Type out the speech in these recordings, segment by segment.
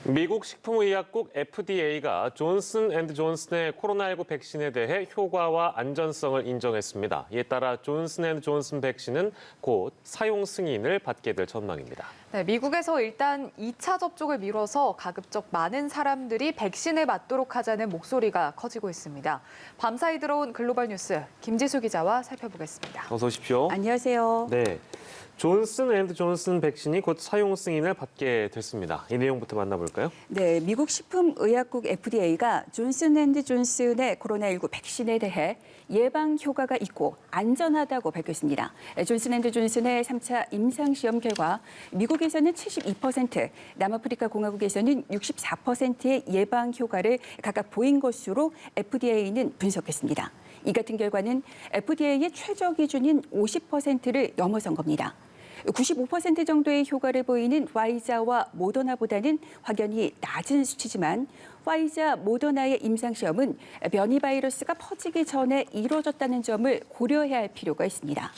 미국 식품의약국 FDA가 존슨앤존슨의 코로나19 백신에 대해 효과와 안전성을 인정했습니다. 이에 따라 존슨앤존슨 백신은 곧 사용 승인을 받게 될 전망입니다. 네, 미국에서 일단 2차 접종을 미뤄서 가급적 많은 사람들이 백신을 맞도록 하자는 목소리가 커지고 있습니다. 밤사이 들어온 글로벌 뉴스 김지수 기자와 살펴보겠습니다. 어서 오십시오. 안녕하세요. 네, 존슨앤존슨 백신이 곧 사용 승인을 받게 됐습니다. 이 내용부터 만나볼까요? 네, 미국 식품의약국 FDA가 존슨앤존슨의 코로나19 백신에 대해 예방 효과가 있고 안전하다고 밝혔습니다. 존슨앤존슨의 3차 임상시험 결과 미국에서는 72%, 남아프리카 공화국에서는 64%의 예방 효과를 각각 보인 것으로 FDA는 분석했습니다. 이 같은 결과는 FDA의 최저 기준인 50%를 넘어선 겁니다. 95% 정도의 효과를 보이는 화이자와 모더나보다는 확연히 낮은 수치지만 화이자, 모더나의 임상시험은 변이 바이러스가 퍼지기 전에 이루어졌다는 점을 고려해야 할 필요가 있습니다.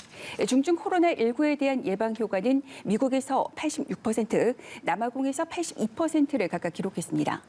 중증 코로나19에 대한 예방 효과는 미국에서 86%, 남아공에서 82%를 각각 기록했습니다.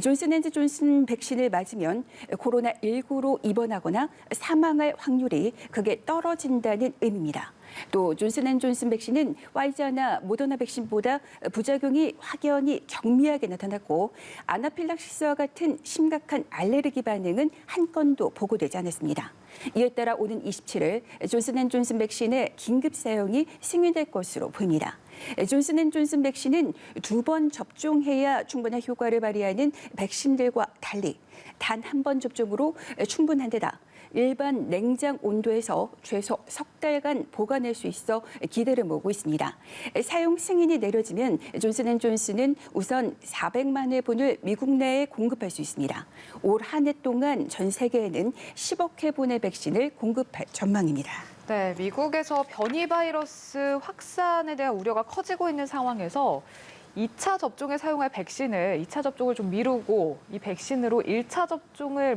존슨앤존슨 백신을 맞으면 코로나19로 입원하거나 사망할 확률이 크게 떨어진다는 의미입니다. 또 존슨앤존슨 백신은 화이자나 모더나 백신보다 부작용이 확연히 경미하게 나타났고 아나필락시스와 같은 심각한 알레르기 반응은 한 건도 보고되지 않았습니다. 이에 따라 오는 27일 존슨앤존슨 백신의 긴급 사용이 승인될 것으로 보입니다. 존슨앤존슨 백신은 2번 접종해야 충분한 효과를 발휘하는 백신들과 달리 단 한 번 접종으로 충분한 데다 일반 냉장 온도에서 최소 석 달간 보관할 수 있어 기대를 모으고 있습니다. 사용 승인이 내려지면 존슨앤존슨은 우선 400만 회분을 미국 내에 공급할 수 있습니다. 올 한 해 동안 전 세계에는 10억 회분의 백신을 공급할 전망입니다. 네, 미국에서 변이 바이러스 확산에 대한 우려가 커지고 있는 상황에서 2차 접종에 사용할 백신을 2차 접종을 좀 미루고 이 백신으로 1차 접종에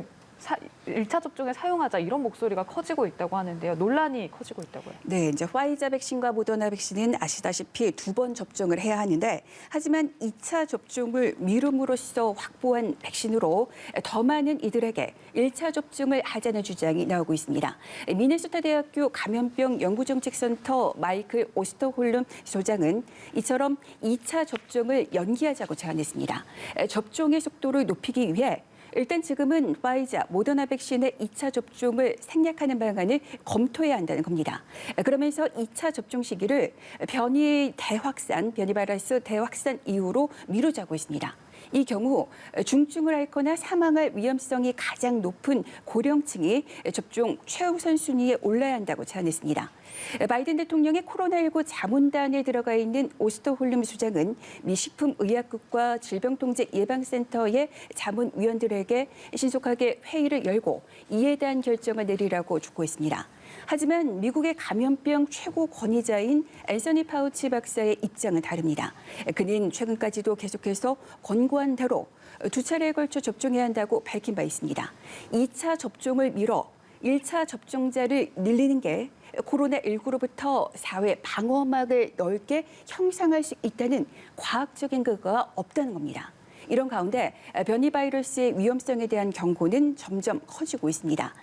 사용하자 이런 목소리가 커지고 있다고 하는데요. 논란이 커지고 있다고요. 네, 이제 화이자 백신과 모더나 백신은 아시다시피 2번 접종을 해야 하는데 하지만 2차 접종을 미룸으로써 확보한 백신으로 더 많은 이들에게 1차 접종을 하자는 주장이 나오고 있습니다. 미네소타 대학교 감염병 연구정책센터 마이클 오스터홀름 소장은 이처럼 2차 접종을 연기하자고 제안했습니다. 접종의 속도를 높이기 위해 일단 지금은 화이자, 모더나 백신의 2차 접종을 생략하는 방안을 검토해야 한다는 겁니다. 그러면서 2차 접종 시기를 변이 바이러스 대확산 이후로 미루자고 있습니다. 이 경우 중증을 앓거나 사망할 위험성이 가장 높은 고령층이 접종 최우선 순위에 올라야 한다고 제안했습니다. 바이든 대통령의 코로나19 자문단에 들어가 있는 오스터홀름 소장은 미 식품의약국과 질병통제예방센터의 자문위원들에게 신속하게 회의를 열고 이에 대한 결정을 내리라고 촉구했습니다. 하지만 미국의 감염병 최고 권위자인 앤서니 파우치 박사의 입장은 다릅니다. 그는 최근까지도 계속해서 권고한 대로 2차례에 걸쳐 접종해야 한다고 밝힌 바 있습니다. 2차 접종을 미뤄 1차 접종자를 늘리는 게 코로나19로부터 사회 방어막을 넓게 형성할 수 있다는 과학적인 근거가 없다는 겁니다. 이런 가운데 변이 바이러스의 위험성에 대한 경고는 점점 커지고 있습니다.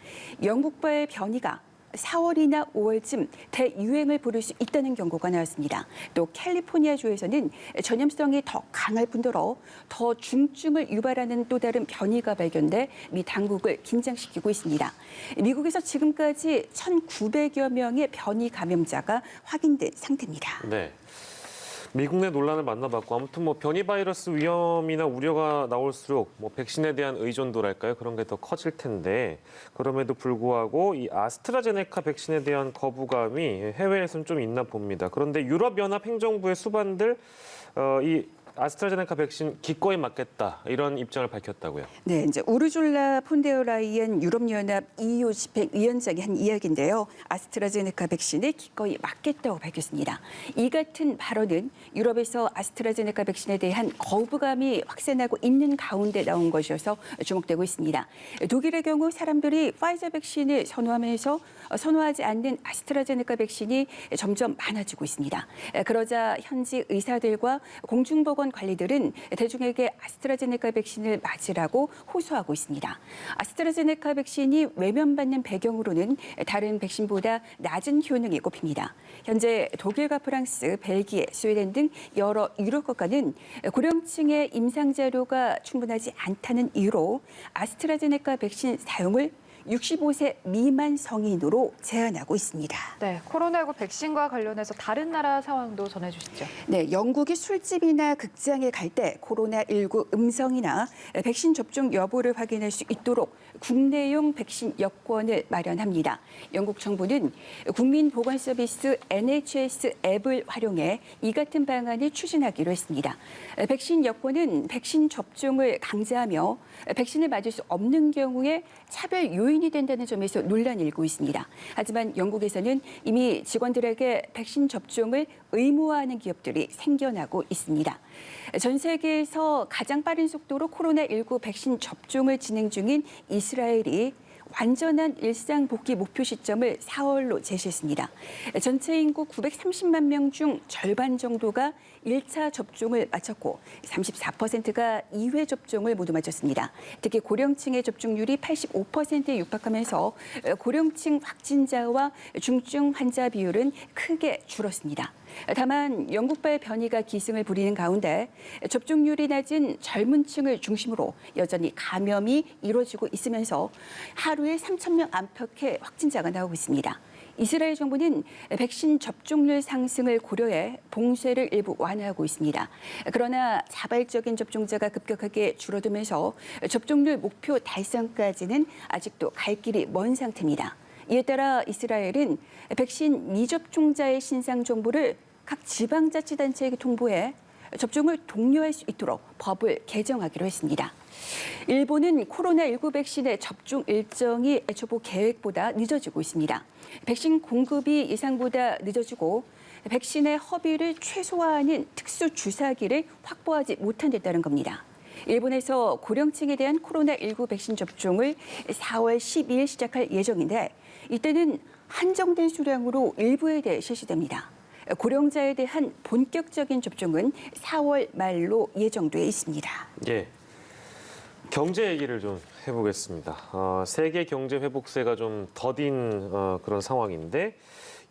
영국발 변이가 4월이나 5월쯤 대유행을 부를 수 있다는 경고가 나왔습니다. 또 캘리포니아주에서는 전염성이 더 강할 뿐더러 더 중증을 유발하는 또 다른 변이가 발견돼 미 당국을 긴장시키고 있습니다. 미국에서 지금까지 1,900여 명의 변이 감염자가 확인된 상태입니다. 네. 미국 내 논란을 만나봤고 아무튼 변이 바이러스 위험이나 우려가 나올수록 백신에 대한 의존도랄까요? 그런 게 더 커질 텐데 그럼에도 불구하고 이 아스트라제네카 백신에 대한 거부감이 해외에서는 좀 있나 봅니다. 그런데 유럽연합 행정부의 수반들 이 아스트라제네카 백신 기꺼이 맞겠다 이런 입장을 밝혔다고요. 네, 이제 우르줄라 폰데어라이엔 유럽연합 EU 집행위원장이 한 이야기인데요. 아스트라제네카 백신을 기꺼이 맞겠다고 밝혔습니다. 이 같은 발언은 유럽에서 아스트라제네카 백신에 대한 거부감이 확산하고 있는 가운데 나온 것이어서 주목되고 있습니다. 독일의 경우 사람들이 파이자 백신을 선호하지 않는 아스트라제네카 백신이 점점 많아지고 있습니다. 그러자 현지 의사들과 공중보건 병원 관리들은 대중에게 아스트라제네카 백신을 맞으라고 호소하고 있습니다. 아스트라제네카 백신이 외면받는 배경으로는 다른 백신보다 낮은 효능이 꼽힙니다. 현재 독일과 프랑스, 벨기에, 스웨덴 등 여러 유럽 국가는 고령층의 임상 자료가 충분하지 않다는 이유로 아스트라제네카 백신 사용을 65세 미만 성인으로 제한하고 있습니다. 네, 코로나19 백신과 관련해서 다른 나라 상황도 전해주시죠. 네, 영국이 술집이나 극장에 갈 때 코로나19 음성이나 백신 접종 여부를 확인할 수 있도록 국내용 백신 여권을 마련합니다. 영국 정부는 국민보건서비스 NHS 앱을 활용해 이 같은 방안을 추진하기로 했습니다. 백신 여권은 백신 접종을 강제하며 백신을 맞을 수 없는 경우에 차별 요인이 된다는 점에서 논란이 일고 있습니다. 하지만 영국에서는 이미 직원들에게 백신 접종을 의무화하는 기업들이 생겨나고 있습니다. 전 세계에서 가장 빠른 속도로 코로나19 백신 접종을 진행 중인 이스라엘이 완전한 일상 복귀 목표 시점을 4월로 제시했습니다. 전체 인구 930만 명 중 절반 정도가 1차 접종을 마쳤고 34%가 2회 접종을 모두 마쳤습니다. 특히 고령층의 접종률이 85%에 육박하면서 고령층 확진자와 중증 환자 비율은 크게 줄었습니다. 다만 영국발 변이가 기승을 부리는 가운데 접종률이 낮은 젊은 층을 중심으로 여전히 감염이 이루어지고 있으면서 하루에 3,000명 안팎의 확진자가 나오고 있습니다. 이스라엘 정부는 백신 접종률 상승을 고려해 봉쇄를 일부 완화하고 있습니다. 그러나 자발적인 접종자가 급격하게 줄어들면서 접종률 목표 달성까지는 아직도 갈 길이 먼 상태입니다. 이에 따라 이스라엘은 백신 미접종자의 신상 정보를 각 지방자치단체에게 통보해 접종을 독려할 수 있도록 법을 개정하기로 했습니다. 일본은 코로나19 백신의 접종 일정이 초보 계획보다 늦어지고 있습니다. 백신 공급이 예상보다 늦어지고 백신의 허비를 최소화하는 특수 주사기를 확보하지 못한 데 따른 겁니다. 일본에서 고령층에 대한 코로나19 백신 접종을 4월 12일 시작할 예정인데 이때는 한정된 수량으로 일부에 대해 실시됩니다. 고령자에 대한 본격적인 접종은 4월 말로 예정돼 있습니다. 예. 경제 얘기를 좀 해보겠습니다. 세계 경제 회복세가 좀 더딘 그런 상황인데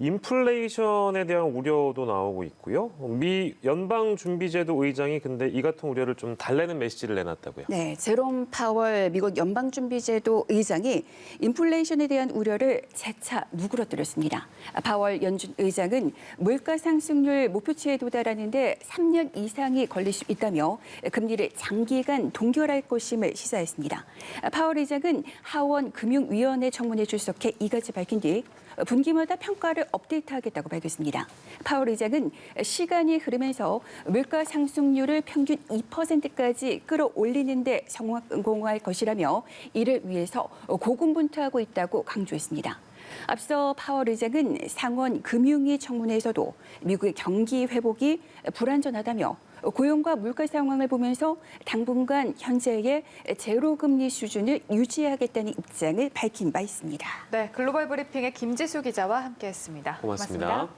인플레이션에 대한 우려도 나오고 있고요. 미 연방준비제도 의장이 근데 이 같은 우려를 좀 달래는 메시지를 내놨다고요. 네, 제롬 파월 미국 연방준비제도 의장이 인플레이션에 대한 우려를 재차 누그러뜨렸습니다. 파월 연준 의장은 물가 상승률 목표치에 도달하는데 3년 이상이 걸릴 수 있다며 금리를 장기간 동결할 것임을 시사했습니다. 파월 의장은 하원 금융위원회 청문회에 출석해 이같이 밝힌 뒤 분기마다 평가를 업데이트하겠다고 밝혔습니다. 파월 의장은 시간이 흐르면서 물가 상승률을 평균 2%까지 끌어올리는 데 성공할 것이라며 이를 위해서 고군분투하고 있다고 강조했습니다. 앞서 파월 의장은 상원 금융위 청문회에서도 미국의 경기 회복이 불안전하다며 고용과 물가 상황을 보면서 당분간 현재의 제로 금리 수준을 유지하겠다는 입장을 밝힌 바 있습니다. 네, 글로벌 브리핑의 김지수 기자와 함께했습니다. 고맙습니다.